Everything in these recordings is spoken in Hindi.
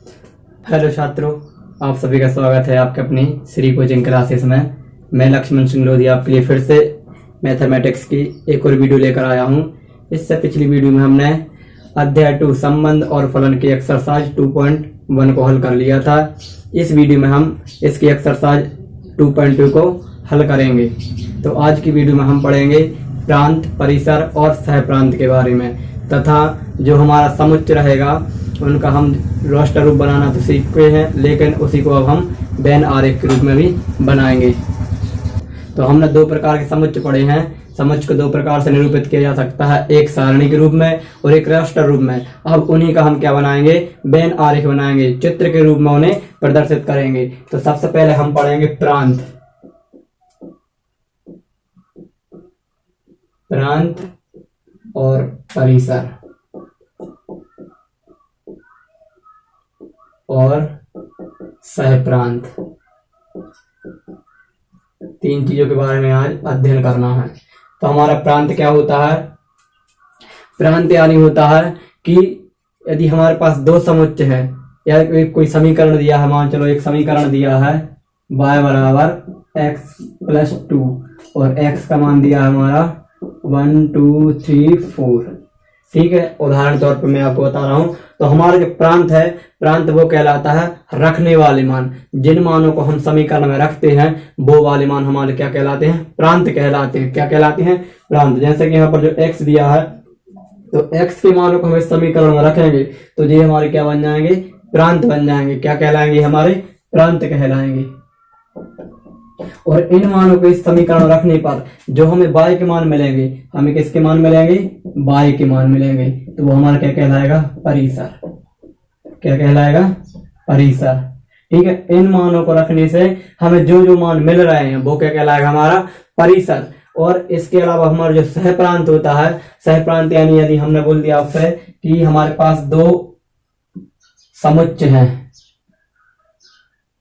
हेलो छात्रों, आप सभी का स्वागत है आपके अपनी श्री कोचिंग क्लासेस में। मैं लक्ष्मण सिंह लोधी आपके लिए फिर से मैथमेटिक्स की एक और वीडियो लेकर आया हूं। इससे पिछली वीडियो में हमने अध्याय 2 संबंध और फलन की एक्सरसाइज 2.1 को हल कर लिया था। इस वीडियो में हम इसकी एक्सरसाइज 2.2 को हल करेंगे। तो आज की वीडियो में हम पढ़ेंगे प्रांत, परिसर और सहप्रांत के बारे में, तथा जो हमारा समुच्चय रहेगा उनका हम रोस्टर रूप बनाना तो सीख गए हैं, लेकिन उसी को अब हम वेन आरेख के रूप में भी बनाएंगे। तो हमने दो प्रकार के समुच्चय पढ़े हैं। समुच्चय को दो प्रकार से निरूपित किया जा सकता है, एक सारणी के रूप में और एक रोस्टर रूप में। अब उन्हीं का हम क्या बनाएंगे, वेन आरेख बनाएंगे, चित्र के रूप में उन्हें प्रदर्शित करेंगे। तो सबसे पहले हम पढ़ेंगे प्रांत। प्रांत और परिसर और सहप्रांत, तीन चीजों के बारे में आज अध्ययन करना है। तो हमारा प्रांत क्या होता है? प्रांत यानी होता है कि यदि हमारे पास दो समुच्चय है या कोई समीकरण दिया है, मान चलो एक समीकरण दिया है y बराबर x प्लस 2 और x का मान दिया है हमारा 1 2 3 4। ठीक है, उदाहरण तौर पर मैं आपको बता रहा हूं। तो हमारा जो प्रांत है, प्रांत वो कहलाता है रखने वाले मान। जिन मानों को हम समीकरण में रखते हैं वो वाले मान हमारे क्या कहलाते हैं? प्रांत कहलाते हैं। क्या कहलाते हैं? प्रांत। जैसे कि यहाँ पर जो x दिया है, तो x के मानों को हम इस समीकरण में रखेंगे तो ये हमारे क्या बन जाएंगे? प्रांत बन जाएंगे। क्या कहलाएंगे? हमारे प्रांत कहलाएंगे। और इन मानों को इस समीकरण में रखने पर जो हमें y के मान मिलेंगे, हमें किसके मान मिलेंगे? y के मान मिलेंगे। तो वो हमारा क्या कहलाएगा? परिसर। क्या कहलाएगा? परिसर। ठीक है, इन मानों को रखने से हमें जो जो मान मिल रहे हैं वो क्या कहलाएगा? हमारा परिसर। और इसके अलावा हमारा जो सहप्रांत होता है, सहप्रांत यानी यदि हमने बोल दिया आपसे कि हमारे पास दो समुच्चय हैं,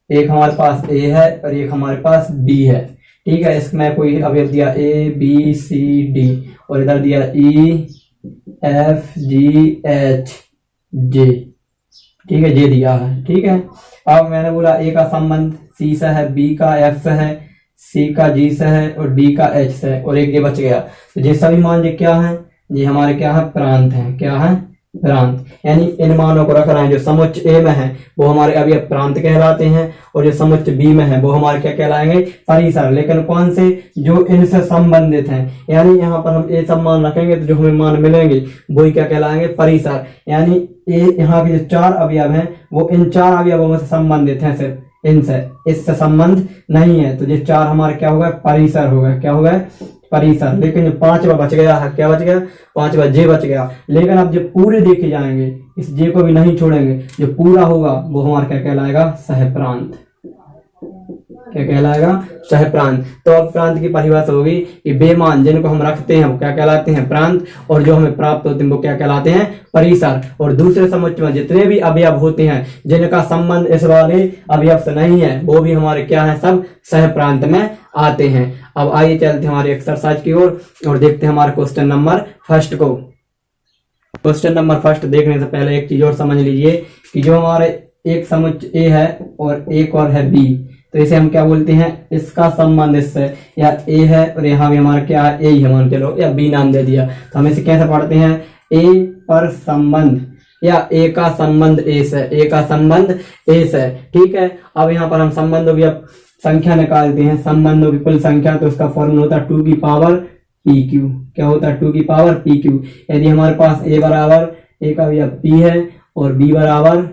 एक हमारे पास A है और एक हमारे पास B है। ठीक है, इसमें कोई अवयव दिया A B C D और इधर दिया E F G H J। ठीक है, J दिया है। ठीक है, अब मैंने बोला A का संबंध C से है, B का F से है, C का G से है और D का H से है और एक ये बच गया। तो ये सभी मान ये क्या है? ये हमारे क्या है? प्रांत हैं। क्या है? प्रांत। यानी इन मानों को रख रहे हैं। जो समुच्चय ए में है वो हमारे अभी प्रांत कहलाते हैं और जो समुच्चय बी में है वो हमारे क्या कहलाएंगे? परिसर। लेकिन कौन से? जो इनसे संबंधित हैं। यानी यहाँ पर हम ए सब मान रखेंगे तो जो हमें मान मिलेंगे वही क्या कहलाएंगे? परिसर। यानी ए यहाँ के जो चार अवयव हैं वो इन चार अवयवों से संबंधित हैं, सिर्फ इनसे, इससे संबंध नहीं है। तो ये चार हमारे क्या हो गए? परिसर हो गए। क्या हो गए? परिसर। लेकिन जो पांचवा बच गया है, क्या बच गया? पांचवा जे बच गया। लेकिन अब जो पूरे देखे जाएंगे, इस जे को भी नहीं छोड़ेंगे, जो पूरा होगा वो हमारा क्या कहलाएगा? सहप्रांत। क्या कहलाएगा? सहप्रांत। तो अब प्रांत की परिभाषा होगी कि बेमान जिनको हम रखते हैं वो क्या कहलाते हैं? प्रांत, और जो हमें प्राप्त होते हैं वो क्या कहलाते हैं? परिसर। और दूसरे समुच्चय में जितने भी अवयव होते हैं जिनका संबंध इस वाले अवयव से नहीं है वो भी हमारे क्या है? सब सहप्रांत में आते हैं। अब आइए चलते हैं हमारे एक्सरसाइज की ओर और देखते हैं हमारे क्वेश्चन नंबर फर्स्ट को। क्वेश्चन नंबर फर्स्ट देखने से पहले एक चीज और समझ लीजिए कि जो हमारे एक समुच्चय ए है और एक और है बी, तो इसे हम क्या बोलते हैं? इसका संबंध इससे, या ए है और यहाँ भी हमारा क्या है? ए ही है मान के लो, या बी नाम दे दिया। तो हम इसे कैसे पढ़ते हैं? ए पर संबंध, या ए का संबंध ए से, ए का संबंध ए से। ठीक है, अब यहाँ पर हम संबंधों की अब संख्या निकालते हैं, संबंधों की कुल संख्या। तो उसका फॉर्मूला होता है 2 की पावर पी क्यू। क्या होता है? 2 की पावर पी क्यू। यदि हमारे पास ए बराबर ए का अवयव पी है और बी बराबर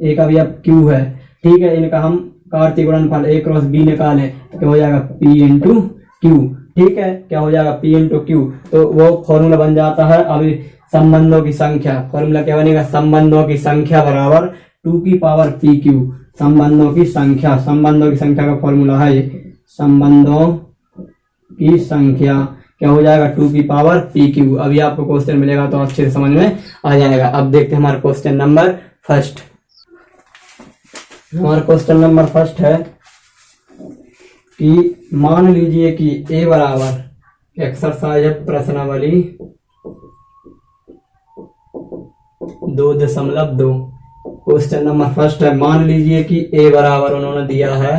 ए का अवयव क्यू है, ठीक है, इनका हम कार्तीय गुणनफल ए क्रॉस बी निकालें तो क्या हो जाएगा? P into Q. ठीक है, क्या हो जाएगा? P into Q. तो वो फॉर्मूला बन जाता है अभी संबंधों की संख्या। फॉर्मूला क्या बनेगा? संबंधों की संख्या बराबर 2 की पावर पी क्यू। संबंधों की संख्या, संबंधों की संख्या का फॉर्मूला है ये, संबंधों की संख्या क्या हो जाएगा? 2 की पावर पी क्यू। अभी आपको क्वेश्चन मिलेगा तो अच्छे से समझ में आ जाएगा। अब देखते हैं हमारा क्वेश्चन नंबर फर्स्ट। हमारा क्वेश्चन नंबर फर्स्ट है कि मान लीजिए कि ए बराबर एक्सरसाइज प्रश्नावली 2.2 क्वेश्चन नंबर फर्स्ट है, मान लीजिए कि ए बराबर उन्होंने दिया है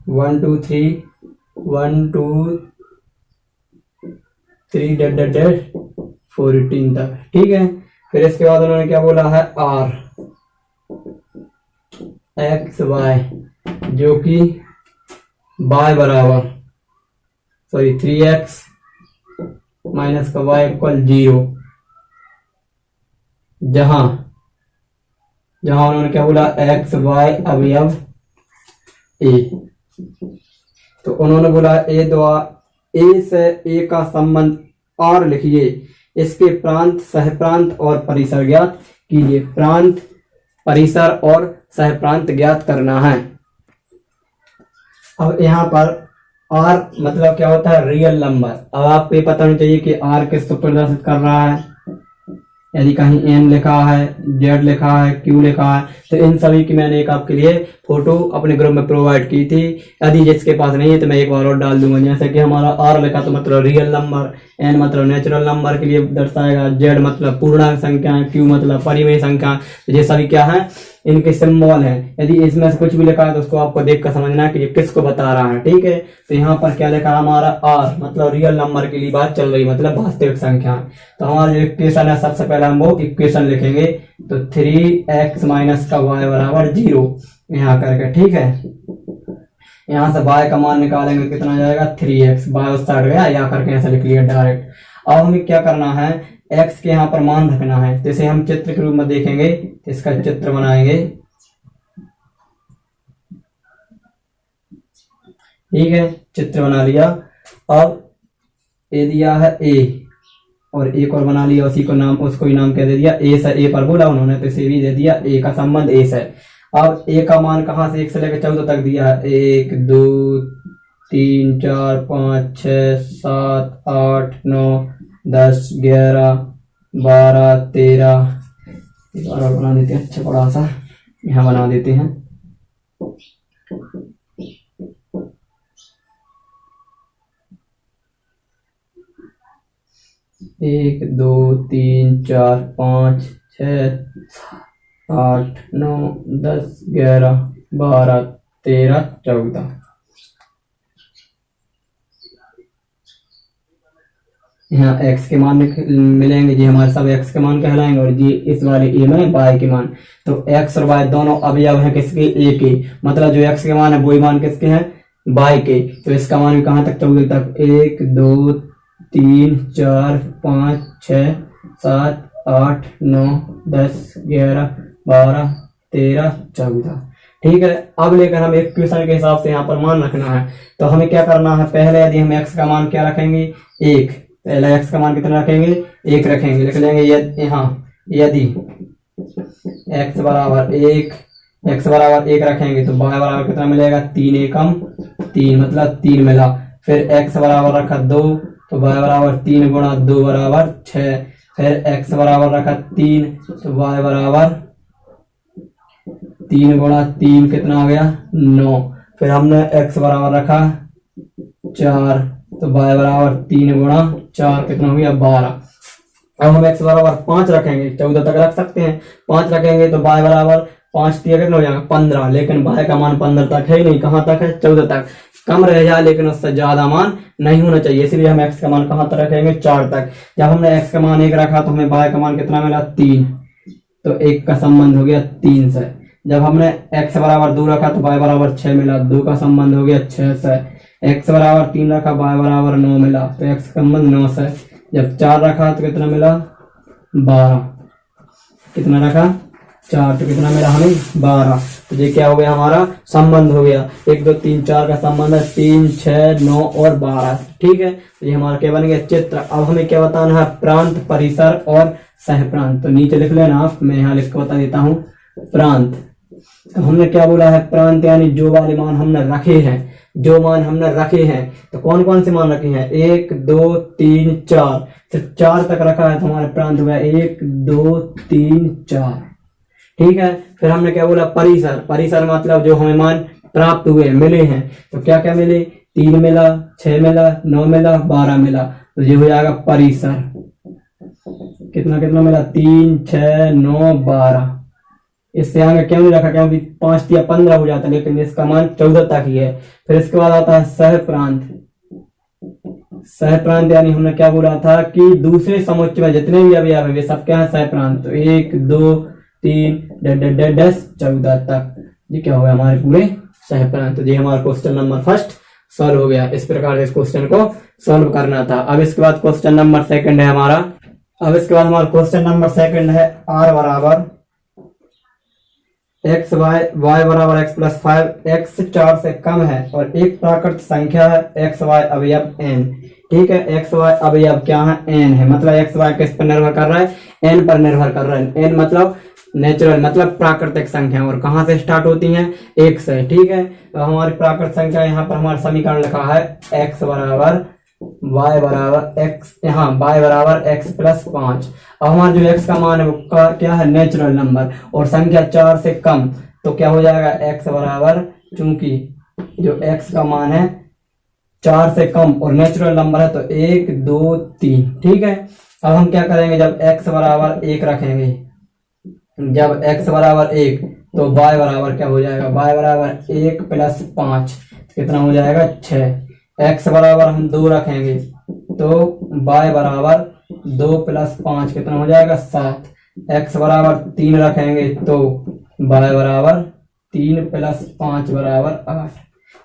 1 2 3 डट डट डट 14 तक, ठीक है। फिर इसके बाद उन्होंने क्या बोला है, आर एक्स वाई, जो कि वाई बराबर 3x माइनस का वाई इक्वल 0, जहां उन्होंने क्या बोला, एक्स वाई अवयव ए। तो उन्होंने बोला ए ए से ए का संबंध और लिखिए, इसके प्रांत, सहप्रांत और परिसर ज्ञात कीजिए। प्रांत, परिसर और सहप्रांत ज्ञात करना है। अब यहाँ पर आर मतलब क्या होता है, रियल नंबर। अब आपको ये पता होना चाहिए कि आर किसको प्रदर्शित कर रहा है। यदि कहीं एन लिखा है, जेड लिखा है, क्यू लिखा है, तो इन सभी की मैंने एक आपके लिए फोटो अपने ग्रुप में प्रोवाइड की थी। यदि जिसके पास नहीं है तो मैं एक बार और डाल दूंगा। जैसे कि हमारा आर लिखा तो मतलब रियल नंबर, एन मतलब नेचुरल नंबर के लिए दर्शाएगा, जेड मतलब पूर्णांक संख्या, क्यू मतलब परिमेय संख्या। तो ये सभी क्या है, इनके सिंबल हैं। यदि इसमें से कुछ भी लिखा है तो उसको आपको देख कर समझना है कि ये किसको बता रहा है, ठीक है। तो यहाँ पर क्या लिखा है, हमारा आर मतलब रियल नंबर के लिए बात चल रही, मतलब वास्तविक संख्या। तो हमारा जो इक्वेशन है, सबसे पहले हम वो इक्वेशन लिखेंगे। तो 3x माइनस का y बराबर 0 यहाँ करके, ठीक है। यहाँ से y का मान निकालेंगे, कितना जाएगा 3x, y उस साइड गया, यहाँ करके ऐसा लिख लिया डायरेक्ट। अब हमें क्या करना है, x के यहाँ पर मान रखना है। जैसे हम चित्र के रूप में देखेंगे, इसका चित्र बनाएंगे, ठीक है। चित्र बना लिया। अब ए दिया है a, और एक और बना लिया, उसी को नाम, उसको ही नाम क्या दे दिया, ए से। ए पर बोला उन्होंने तो इसे भी दे दिया, ए का संबंध ए से। अब ए का मान कहाँ से 1 से लेकर 14 तक दिया है, 1 2 3 4 5 6 7 8 9 10 11 12 13। एक और बना देते हैं, अच्छा बड़ा सा यहाँ बना देते हैं। 1 2 3 4 5 6 8 9 10 11 12 13 14। यहाँ x के मान मिलेंगे जी, हमारे सब x के मान कहलाएंगे, और जी इस वाले ए में y के मान। तो x और y दोनों अवयव हैं किसके, a के। मतलब जो x के मान है वही मान किसके हैं, y के। तो इसका मान भी कहाँ तक, 14 तक। 1 2 3 4 5 6 7 8 9 10 11 12 13 14, ठीक है। अब लेकर हम एक क्वेश्चन के हिसाब से यहाँ पर मान रखना है। तो हमें क्या करना है, पहले यदि हम x का मान क्या रखेंगे, 1। पहले x का मान कितना रखेंगे, 1 रखेंगे। लिख लेंगे यहाँ, यदि x बराबर 1 रखेंगे तो y बराबर कितना मिलेगा, 3 एकम 3 मतलब 3 मिला। फिर x बराबर रखा 2 तो y बराबर 3 गुणा 2 बराबर 6। फिर x बराबर रखा 3 तो y बराबर 3 गुणा 3 कितना आ गया, 9। फिर हमने x बराबर रखा 4 तो y बराबर 3 गुणा 4 कितना हो गया, 12। अब हम x बराबर 5 रखेंगे, 14 तक रख सकते हैं। 5 रखेंगे तो y बराबर 5 दिया कितना हो जाएगा, 15। लेकिन y का मान 15 तक है ही नहीं, कहाँ तक है, 14 तक। कम रह जाए लेकिन उससे ज्यादा मान नहीं होना चाहिए, इसलिए हम x का मान कहाँ तक रखेंगे, 4 तक। जब हमने x का मान 1 रखा तो हमें y का मान कितना मिला, 3। तो 1 का संबंध हो गया 3 से। जब हमने x बराबर 2 रखा तो y बराबर 6 मिला, 2 का संबंध हो गया 6 से। x बराबर 3 रखा, y बराबर 9 मिला, तो x का संबंध 9 से। जब 4 रखा तो कितना मिला, 12। कितना रखा, 4, तो कितना मिला हमें, 12। तो ये क्या हो गया, हमारा संबंध हो गया। 1 2 3 4 का संबंध है, 3 6 9 और 12, ठीक है। तो ये हमारा क्या बन गया, चित्र। अब हमें क्या बताना है, प्रांत, परिसर और सहप्रांत। तो नीचे लिख लेना आप, मैं यहाँ लिख के बता देता हूँ। प्रांत, तो हमने क्या बोला है, प्रांत यानी जो वाले मान हमने रखे हैं, जो मान हमने रखे हैं। तो कौन कौन से मान रखे हैं, 1 2 3 4, सिर्फ 4 तक रखा है तो हमारे प्रांत हो गया 1 2 3 4, ठीक है। फिर हमने क्या बोला, परिसर। परिसर मतलब जो हमें मान प्राप्त हुए, मिले हैं। तो क्या क्या मिले, 3 मिला, 6 मिला, 9 मिला, 12 मिला, तो ये हो जाएगा परिसर। कितना कितना मिला, 3 6 9 12, इससे आगे क्यों नहीं रखा, क्योंकि 5 या 15 हो जाता है, लेकिन इसका मान 14 तक ही है। फिर इसके बाद आता है सह प्रांत। सह प्रांत यानी हमने क्या बोला था कि दूसरे समुच्चय में जितने भी अवयव है वे सब क्या है, सह प्रांत। तो 1 2 3 10 14 तक ये क्या हो गया, हमारे पूरे सह प्रांत। तो ये हमारा क्वेश्चन नंबर फर्स्ट सॉल्व हो गया। इस प्रकार से इस क्वेश्चन को सॉल्व करना था। अब इसके बाद क्वेश्चन नंबर सेकंड है हमारा। अब इसके बाद हमारा क्वेश्चन नंबर सेकंड है r बराबर x y बराबर x प्लस 5, x 4 से कम है और एक प्राकृत संख्या है x y अवयव n। ठीक है, x y अवयव क्या है, n है। मतलब x y किस पर निर्भर कर रहा है, n पर निर्भर कर रहा है। n मतलब नेचुरल मतलब प्राकृतिक संख्या, और कहां से स्टार्ट होती हैं, 1 से। ठीक है, तो हमारी प्राकृतिक संख्या यहाँ पर हमारा समीकरण लिखा है x बराबर y बराबर x, यहाँ y बराबर x प्लस 5। अब हमारा जो x का मान है वो क्या है, नेचुरल नंबर, और संख्या 4 से कम, तो क्या हो जाएगा x बराबर, चूंकि जो x का मान है 4 से कम और नेचुरल नंबर है तो 1 2 3। ठीक है, अब हम क्या करेंगे, जब x बराबर 1 रखेंगे, जब x बराबर 1 तो y बराबर क्या हो जाएगा, y बराबर 1 प्लस 5 कितना हो जाएगा, 6। x बराबर हम 2 रखेंगे तो y बराबर 2 प्लस 5 कितना हो जाएगा, 7। x बराबर 3 रखेंगे तो y बराबर 3 प्लस 5 बराबर 8।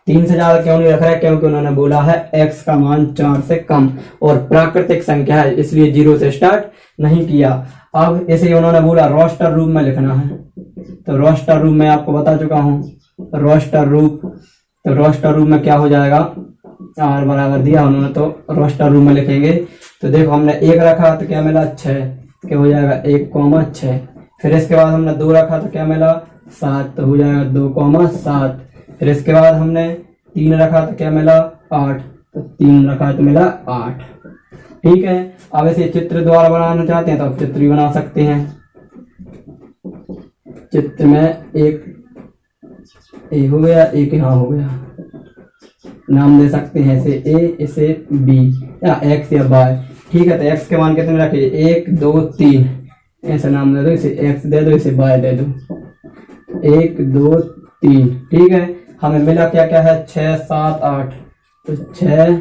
3 से ज्यादा क्यों नहीं रख रहा है, क्योंकि उन्होंने बोला है x का मान 4 से कम और प्राकृतिक संख्या है, इसलिए 0 से स्टार्ट नहीं किया। अब इसे उन्होंने बोला रोस्टर रूप में लिखना है, तो रोस्टर रूप में आपको बता चुका हूं रोस्टर रूप। तो रोस्टर रूप में क्या हो जाएगा, r बराबर दिया उन्होंने, तो रोस्टर रूप में लिखेंगे। तो देखो हमने 1 रखा तो क्या मिला, 6, क्या हो जाएगा 1, 6। फिर इसके बाद हमने 2 रखा तो क्या मिला, 7, तो हो जाएगा 2, 7। फिर इसके बाद हमने 3 रखा तो क्या मिला, 8, तो 3 रखा तो मिला 8। ठीक है, अब इसे चित्र द्वारा बनाना चाहते हैं तो आप चित्र भी बना सकते हैं। चित्र में एक ए हो गया, एक यहाँ हो गया, नाम दे सकते हैं इसे ए, इसे बी, या एक्स या वाई। ठीक है, तो एक्स के मान कितने रखे, 1 2 3, ऐसा नाम दे दो, इसे एक्स दे दो, इसे वाई दे दो, 1 2 3। ठीक है, हमें मिला क्या क्या है, 6 7 8, तो 6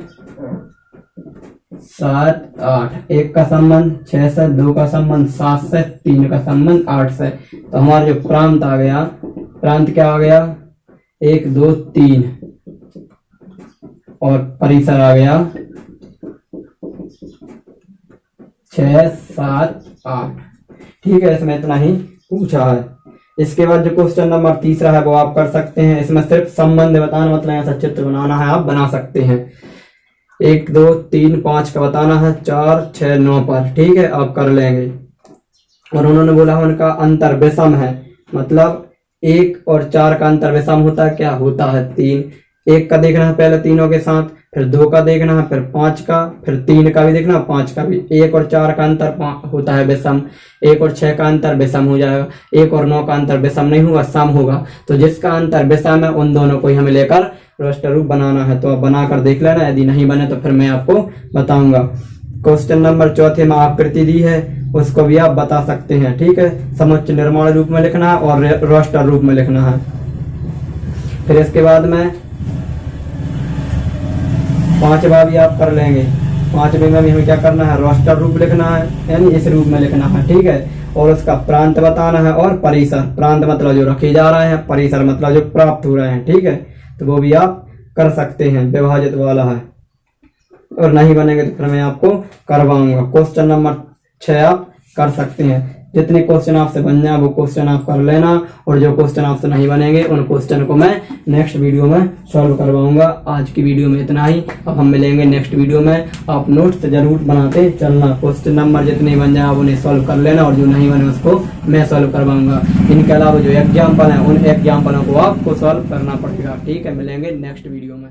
7 8, 1 का संबंध 6 से, 2 का संबंध 7 से, 3 का संबंध 8 से। तो हमारा जो प्रांत आ गया, प्रांत क्या आ गया, 1 2 3, और परिसर आ गया 6 7 8। ठीक है, इसमें इतना ही पूछा है। इसके बाद जो क्वेश्चन नंबर तीसरा है वो आप कर सकते हैं। इसमें सिर्फ संबंध बताना, मतलब ऐसा चित्र बनाना है, आप बना सकते हैं। 1 2 3 5 का बताना है, 4 6 9 पर। ठीक है, आप कर लेंगे। और उन्होंने बोला उनका अंतर विषम है, मतलब 1 और 4 का अंतर विषम होता है, क्या होता है 3। 1 का देखना है पहले तीनों के साथ, फिर 2 का देखना है, फिर 5 का, फिर 3 का भी देखना, 5 का भी। 1 और 4 का अंतर होता है विषम, 1 और 6 का अंतर विषम हो जाएगा, 1 और 9 का अंतर विषम नहीं होगा, सम होगा। तो जिसका अंतर विषम है उन दोनों को ही हमें लेकर रोस्टर रूप बनाना है। तो आप बनाकर देख लेना, यदि नहीं बने तो फिर मैं आपको बताऊंगा। क्वेश्चन नंबर चौथे में आकृति दी है, उसको भी आप बता सकते हैं। ठीक है, समुच्चय निर्माण रूप में लिखना है और रोस्टर रूप में लिखना है। फिर इसके बाद में 5वां भी आप कर लेंगे। 5वें में भी हमें क्या करना है, रोस्टर रूप लिखना है, यानी इस रूप में लिखना है। ठीक है, और उसका प्रांत बताना है और परिसर। प्रांत मतलब जो रखे जा रहे हैं, परिसर मतलब जो प्राप्त हो रहे हैं। ठीक है, तो वो भी आप कर सकते हैं, विभाजित वाला है। और नहीं बनेंगे तो फिर मैं आपको करवाऊंगा। क्वेश्चन नंबर 6 आप कर सकते हैं। जितने क्वेश्चन आपसे बन जाए वो क्वेश्चन आप कर लेना, और जो क्वेश्चन आपसे नहीं बनेंगे उन क्वेश्चन को मैं नेक्स्ट वीडियो में सॉल्व करवाऊंगा। आज की वीडियो में इतना ही, अब हम मिलेंगे नेक्स्ट वीडियो में। आप नोट्स जरूर बनाते चलना, क्वेश्चन नंबर जितने बन जाए आप उन्हें सॉल्व कर लेना, और जो नहीं बने उसको मैं सॉल्व करवाऊंगा। इनके अलावा जो एग्जाम्पल है उन एग्जाम्पलों को आपको सॉल्व करना पड़ेगा। ठीक है, मिलेंगे नेक्स्ट वीडियो में।